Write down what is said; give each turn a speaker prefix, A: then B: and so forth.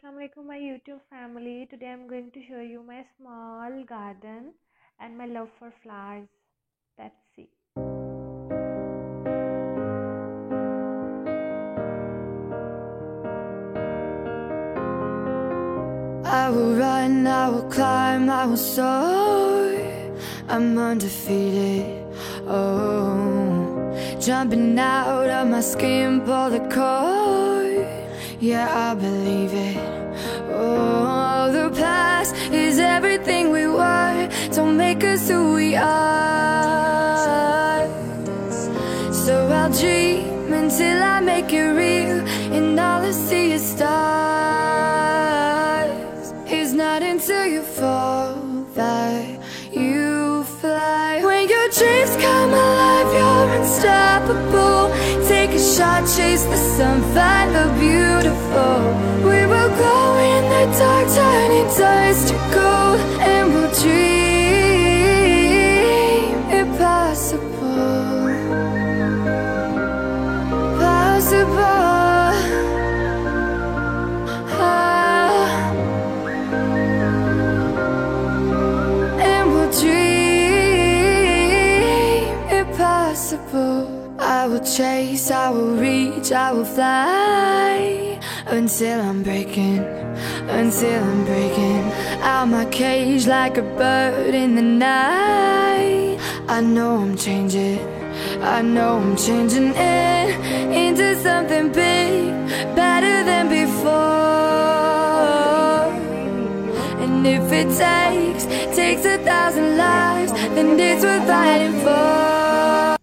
A: Assalamu alaikum my YouTube family. Today I'm going to show you my small garden and my love for flowers. Let's see.
B: I will run, I will climb, I will soar. I'm undefeated. Oh, jumping out of my skin, pull the cord. Yeah, I believe it. Oh, the past is everything we were. Don't make us who we are. So I'll dream until I make it real, and all I see is stars. It's not until you fall that you fly. When your dreams come alive, you're unstoppable. Take a shot, chase the sun, find the beautiful. We will glow in the dark, turning dust to gold, and we'll dream impossible. Possible. And we'll dream impossible. I will chase, I will reach, I will fly until I'm breaking out my cage like a bird in the night. I know I'm changing it into something big, better than before. And if it takes 1,000 lives, then it's worth fighting for.